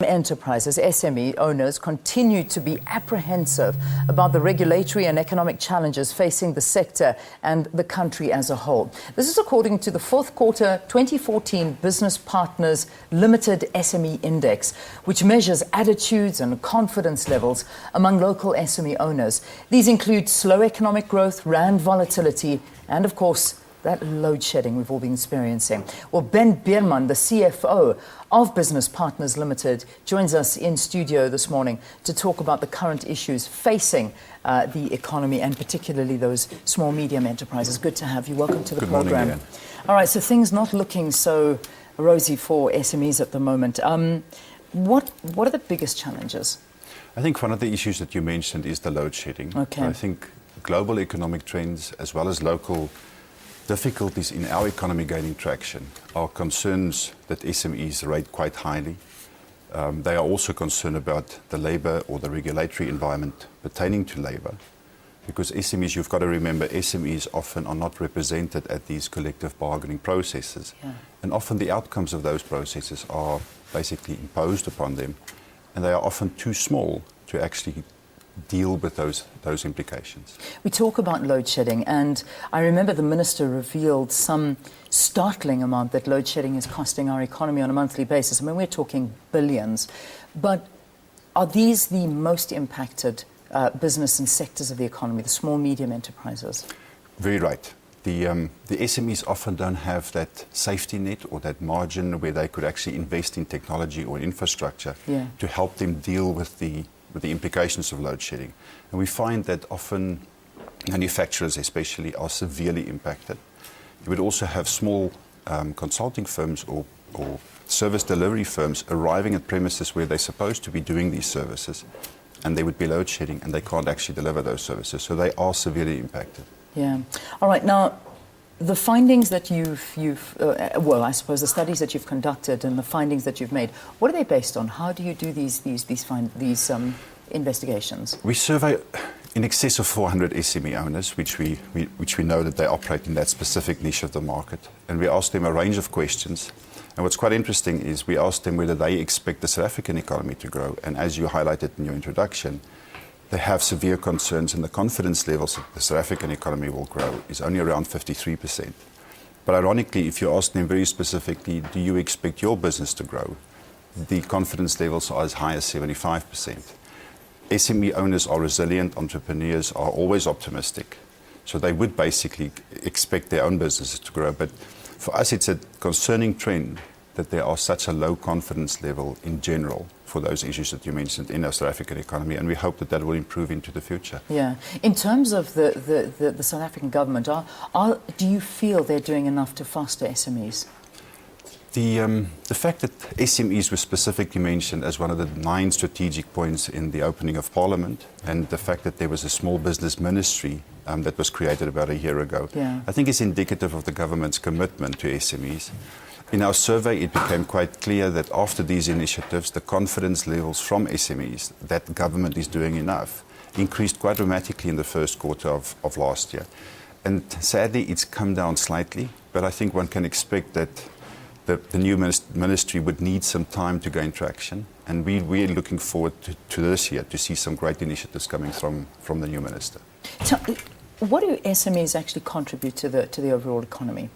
enterprises, SME owners, continue to be apprehensive about the regulatory and economic challenges facing the sector and the country as a whole. This is according to the fourth quarter 2014 Business Partners Limited SME Index, which measures attitudes and confidence levels among local SME owners. These include slow economic growth, rand volatility, and of course, that load shedding we've all been experiencing. Well, Bierman, the CFO of Business Partners Limited, joins us in studio this morning to talk about the current issues facing the economy and particularly those small, medium enterprises. Good to have you. Welcome to the program. Morning, all right, so things not looking so rosy for SMEs at the moment. What are the biggest challenges? I think one of the issues that you mentioned is the load shedding. Okay. I think global economic trends as well as local difficulties in our economy gaining traction are concerns that SMEs rate quite highly. They are also concerned about the labour or the regulatory environment pertaining to labour, because SMEs, you've got to remember, SMEs often are not represented at these collective bargaining processes. Yeah. And often the outcomes of those processes are basically imposed upon them, and they are often too small to actually deal with those implications. We talk about load shedding, and I remember the minister revealed some startling amount that load shedding is costing our economy on a monthly basis. I mean, we're talking billions. But are these the most impacted business and sectors of the economy, the small, medium enterprises? Very right. The SMEs often don't have that safety net or that margin where they could actually invest in technology or infrastructure to help them deal with the implications of load shedding. And we find that often manufacturers especially are severely impacted. You would also have small consulting firms or service delivery firms arriving at premises where they're supposed to be doing these services, and there would be load shedding and they can't actually deliver those services. So they are severely impacted. Yeah. All right. Now, the findings that well, I suppose the studies that you've conducted and the findings that you've made, what are they based on? How do you do these investigations? We survey in excess of 400 SME owners, which we know that they operate in that specific niche of the market, and we ask them a range of questions. And what's quite interesting is we ask them whether they expect the South African economy to grow, and as you highlighted in your introduction, they have severe concerns, and the confidence levels that the South African economy will grow is only around 53%. But ironically, if you ask them very specifically, do you expect your business to grow? The confidence levels are as high as 75%. SME owners are resilient, entrepreneurs are always optimistic. So they would basically expect their own businesses to grow. But for us, it's a concerning trend that there are such a low confidence level in general for those issues that you mentioned in our South African economy, and we hope that will improve into the future. Yeah. In terms of the South African government, do you feel they're doing enough to foster SMEs? The fact that SMEs were specifically mentioned as one of the 9 strategic points in the opening of Parliament, and the fact that there was a small business ministry that was created about a year ago, I think is indicative of the government's commitment to SMEs. In our survey, it became quite clear that after these initiatives, the confidence levels from SMEs that the government is doing enough increased quite dramatically in the first quarter of last year. And sadly, it's come down slightly, but I think one can expect that the new ministry would need some time to gain traction. And we're looking forward to this year to see some great initiatives coming from the new minister. So, what do SMEs actually contribute to the overall economy?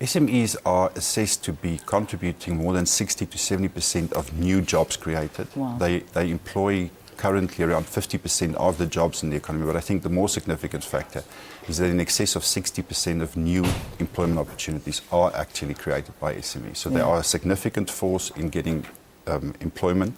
SMEs are assessed to be contributing more than 60 to 70% of new jobs created. Wow. They employ currently around 50% of the jobs in the economy, but I think the more significant factor is that in excess of 60% of new employment opportunities are actually created by SMEs. So they are a significant force in getting employment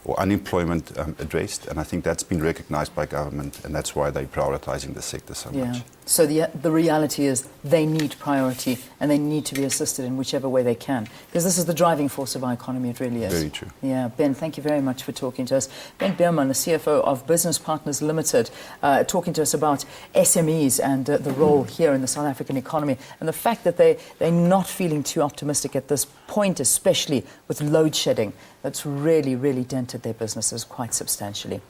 or unemployment addressed, and I think that's been recognized by government, and that's why they're prioritizing the sector so much. So the reality is they need priority, and they need to be assisted in whichever way they can, because this is the driving force of our economy. It really is. Very true. Yeah, Ben, thank you very much for talking to us. Ben Bierman, the CFO of Business Partners Limited, talking to us about SMEs and the role here in the South African economy, and the fact that they're not feeling too optimistic at this point, especially with load shedding. That's really, really dented their businesses quite substantially.